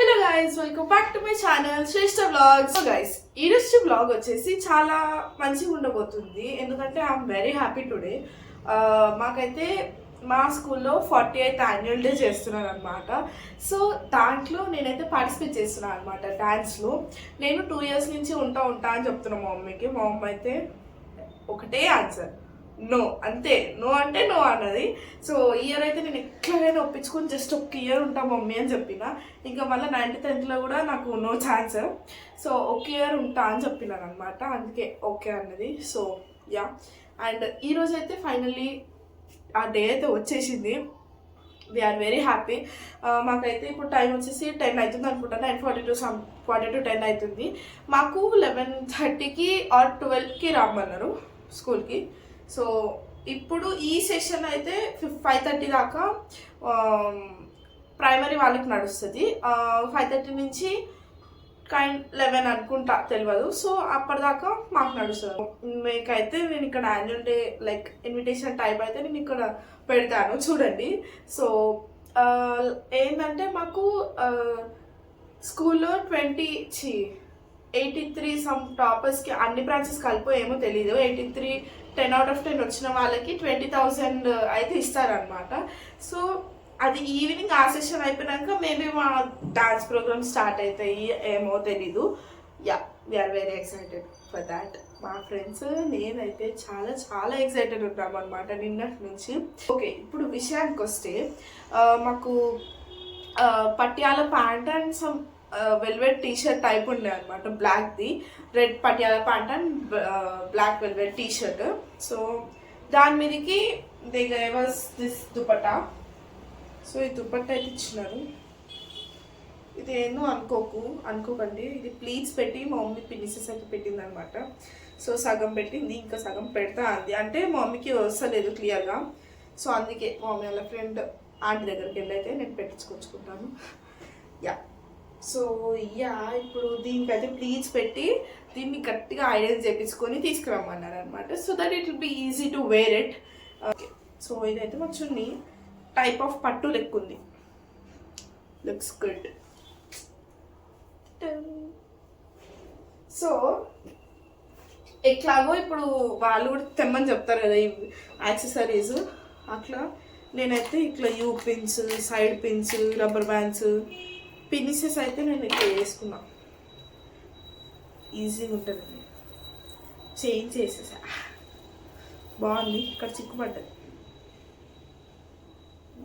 Hello guys, welcome back to my channel Shreshta vlogs. So guys, ఈరోజు vlog వచ్చేసి చాలా మంచిగా ఉండబోతుంది. ఎందుకంటే ఐఎమ్ వెరీ హ్యాపీ టుడే. మాకైతే మా స్కూల్లో 48th యాన్యువల్ డే చేస్తున్నాను అనమాట. సో దాంట్లో నేనైతే పార్టిసిపేట్ చేస్తున్నాను అనమాట డాన్స్లో. నేను 2 years నుంచి ఉంటా అని చెప్తున్నాను మా మమ్మీకి. మా మమ్మీ అయితే ఒకటే ఆన్సర్, నో, అంతే. నో అంటే నో అన్నది. సో ఇయర్ అయితే నేను ఎట్లాగైనా ఒప్పించుకొని జస్ట్ ఒక ఇయర్ ఉంటా మమ్మీ అని చెప్పిన. ఇంకా మళ్ళీ 9th 10th కూడా నాకు నో ఛాన్స్. సో ఒక ఇయర్ ఉంటా అని చెప్పినాను అనమాట. అందుకే ఓకే అన్నది. సో యా, అండ్ ఈరోజు అయితే ఫైనల్లీ ఆ డే అయితే వచ్చేసింది. We're very happy. మాకైతే ఇప్పుడు టైం వచ్చేసి 10 అవుతుంది అనుకుంటా. 9:42 10 అవుతుంది. మాకు 11:30కి ఆర్ 12కి రమ్మన్నారు స్కూల్కి. సో ఇప్పుడు ఈ సెషన్ అయితే 5:30 దాకా ప్రైమరీ వాళ్ళకి నడుస్తుంది. 5:30 నుంచి 11 అనుకుంటా, తెలియదు. సో అప్పటిదాకా మాకు నడుస్తుంది. మీకైతే నేను ఇక్కడ annual day like invitation type అయితే నేను ఇక్కడ పెడతాను, చూడండి. సో ఏంటంటే మాకు స్కూల్లో 83 సమ్ టాపర్స్కి అన్ని బ్రాంచెస్ కలిపో ఏమో తెలీదు. 83 10 out of 10 వచ్చిన వాళ్ళకి 20,000 అయితే ఇస్తారనమాట. సో అది ఈవినింగ్ ఆ సెషన్ అయిపోయినాక మేబీ మా డాన్స్ ప్రోగ్రామ్ స్టార్ట్ అవుతాయి, ఏమో తెలీదు. Yeah, we're very excited for that. మా ఫ్రెండ్స్ నేనైతే చాలా చాలా ఎక్సైటెడ్ ఉంటాం అనమాట నిన్నటి నుంచి. ఓకే, ఇప్పుడు విషయానికి వస్తే మాకు Patiala pant and some velvet T-shirt type ఉండే అనమాట. బ్లాక్ది, red Patiala pant and black velvet T-shirt. So దాని మీదకి they gave us this dupatta. So ఈ దుపట్టా అయితే ఇచ్చినారు. ఇది ఏందో అనుకోకండి, ఇది ప్లీట్స్ పెట్టి మా మమ్మీ పిన్నిసెస్ అయితే పెట్టింది అనమాట. సో సగం పెట్టింది, ఇంకా సగం పెడతా అంది. అంటే మా మమ్మీకి వస్తలేదు క్లియర్గా. సో అందుకే మా మమ్మీ వాళ్ళ ఫ్రెండ్ ఆంటీ దగ్గరికి వెళ్ళి అయితే నేను పెట్టించుకొచ్చుకుంటాను. యా, సో యా, ఇప్పుడు దీనికైతే ప్లీట్స్ పెట్టి దీన్ని గట్టిగా ఐరన్ చేయించుకొని తీసుకురమ్మన్నారు అనమాట. So that it will be easy to wear it. Okay, so ఇదైతే మా చున్నీ టైప్ ఆఫ్ పట్టు లెక్కుంది. Looks good. సో ఎట్లాగో ఇప్పుడు వాళ్ళు కూడా తెమ్మని చెప్తారు కదా ఈ యాక్సెసరీస్. అట్లా నేనైతే ఇట్లా U pins, side pins, rubber bands, పిన్నిసెస్ అయితే నేను ఇట్లా వేసుకున్నా. ఈజీగా ఉంటుంది, చేంజ్ చేసేసా. బాగుంది, ఇక్కడ చిక్కుపడ్డది.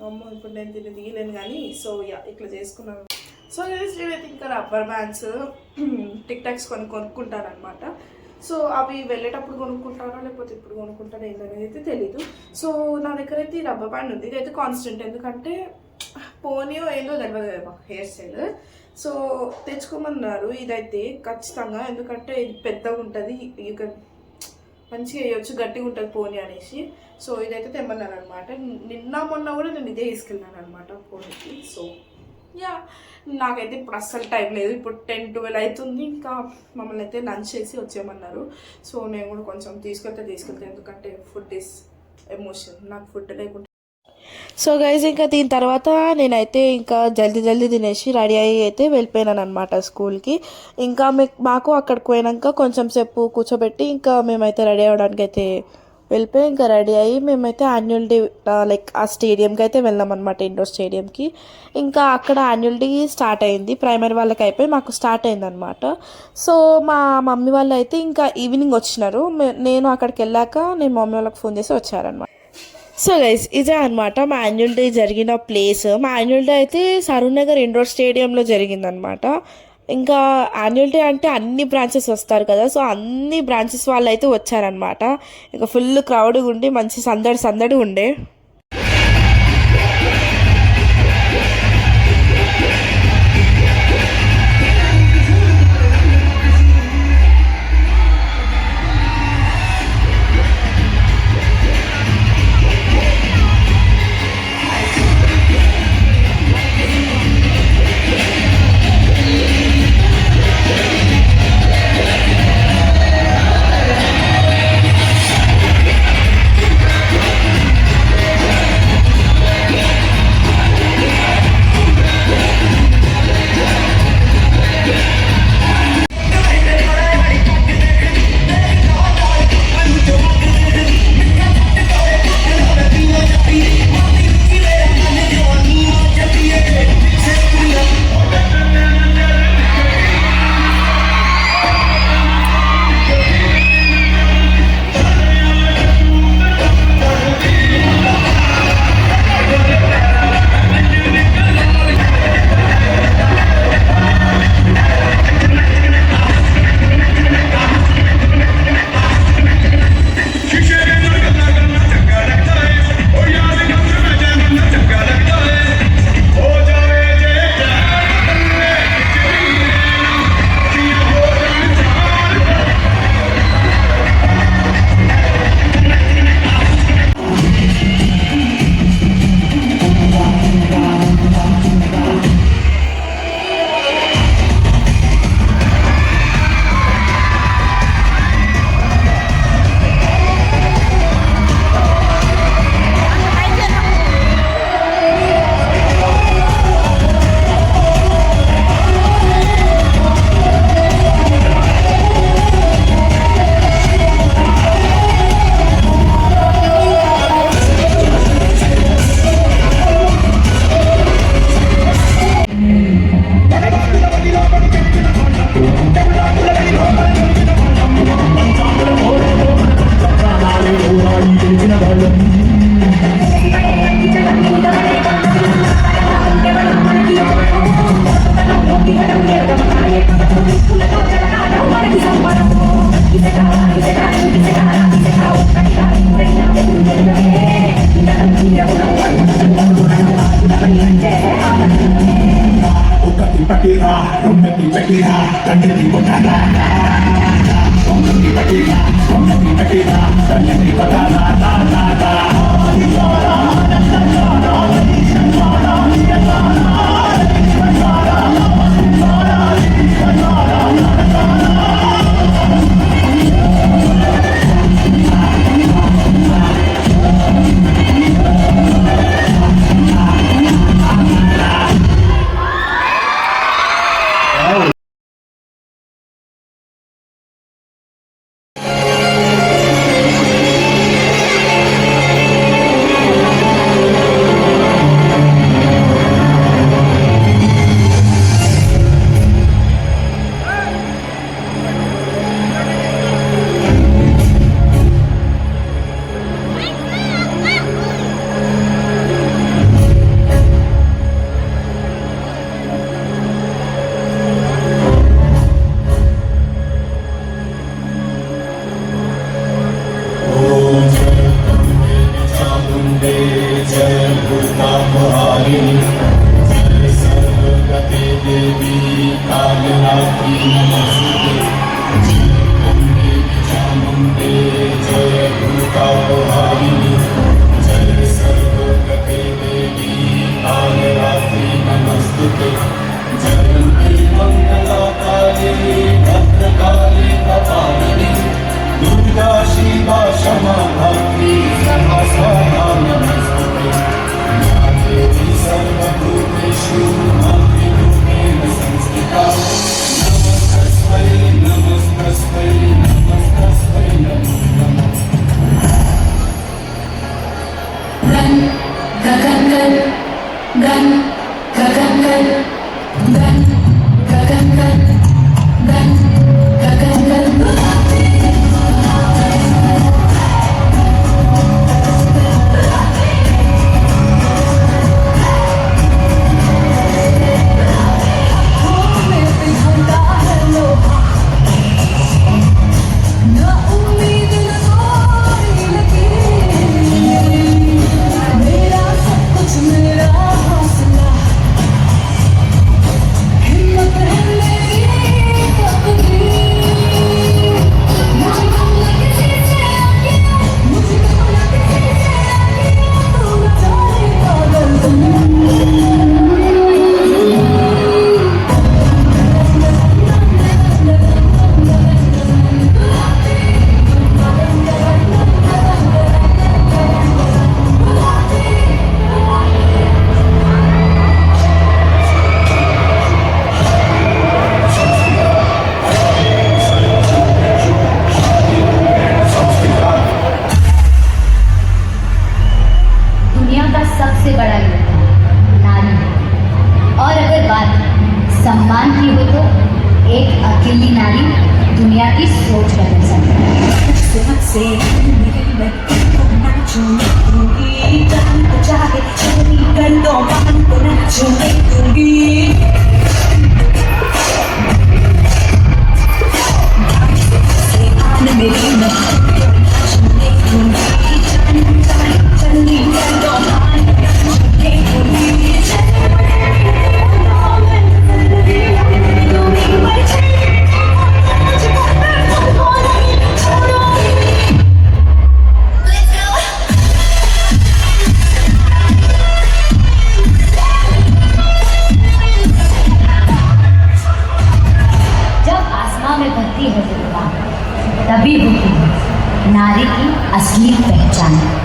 అమ్మ ఇప్పుడు నేను దీన్ని దిగలేను కానీ. సో యా, ఇట్లా చేసుకున్నాను. సో నేనైతే ఇంకా రబ్బర్ బ్యాండ్స్, టిక్ టాక్స్ కొనుక్కుంటానమాట. సో అవి వెళ్ళేటప్పుడు కొనుక్కుంటానో లేకపోతే ఇప్పుడు కొనుక్కుంటానో ఏంటనేది అయితే తెలీదు. సో నా దగ్గర అయితే ఈ రబ్బర్ బ్యాండ్ ఉంది. ఇదైతే కాన్స్టెంట్, ఎందుకంటే పోనీయో ఏందో తెలియదు కదా మాకు హెయిర్ స్టైల్. సో తెచ్చుకోమన్నారు ఇదైతే ఖచ్చితంగా, ఎందుకంటే ఇది పెద్దగా ఉంటుంది, ఇక మంచిగా వేయచ్చు, గట్టిగా ఉంటుంది పోనీ అనేసి. సో ఇదైతే తెమ్మన్నాను అనమాట. నిన్న మొన్న కూడా నేను ఇదే తీసుకెళ్ళాను అనమాట పోనీకి. సో యా, నాకైతే ఇప్పుడు అస్సలు టైం లేదు. ఇప్పుడు 10-12 అవుతుంది. ఇంకా మమ్మల్ని అయితే లంచ్ చేసి వచ్చేయమన్నారు. సో నేను కూడా కొంచెం తీసుకెళ్తే ఎందుకంటే ఫుడ్ ఈజ్ ఎమోషన్. నాకు ఫుడ్ లేకుండా. సో గైజ్, ఇంకా దీని తర్వాత నేనైతే ఇంకా జల్దీ తినేసి రెడీ అయ్యి అయితే వెళ్ళిపోయినాను అనమాట స్కూల్కి. ఇంకా మాకు అక్కడికి పోయినాక కొంచెం సేపు కూర్చోబెట్టి ఇంకా మేమైతే రెడీ అవ్వడానికి అయితే వెళ్ళిపోయి ఇంకా రెడీ అయ్యి మేమైతే యాన్యువల్ డే లైక్ ఆ స్టేడియంకి అయితే వెళ్ళాం అనమాట, ఇండోర్ స్టేడియంకి. ఇంకా అక్కడ యాన్యువల్ డే స్టార్ట్ అయింది. ప్రైమరీ వాళ్ళకి అయిపోయి మాకు స్టార్ట్ అయింది అనమాట. సో మా మమ్మీ వాళ్ళు అయితే ఇంకా ఈవినింగ్ వచ్చినారు. నేను అక్కడికి వెళ్ళాక నేను మమ్మీ వాళ్ళకి ఫోన్ చేసి వచ్చారనమాట. సో గైస్, ఇదే అనమాట మా యాన్యువల్ డే జరిగిన ప్లేస్. మా యాన్యువల్ డే అయితే సరూర్ నగర్ ఇండోర్ స్టేడియంలో జరిగిందనమాట. ఇంకా యాన్యువల్ డే అంటే అన్ని బ్రాంచెస్ వస్తారు కదా. సో అన్ని బ్రాంచెస్ వాళ్ళు అయితే వచ్చారనమాట. ఇంకా ఫుల్ క్రౌడ్గా ఉండి మంచి సందడి ఉండే. सम्मान की हो तो एक अकेली नारी दुनिया की सोच बदल सकती तभी होती है नारी की असली पहचान।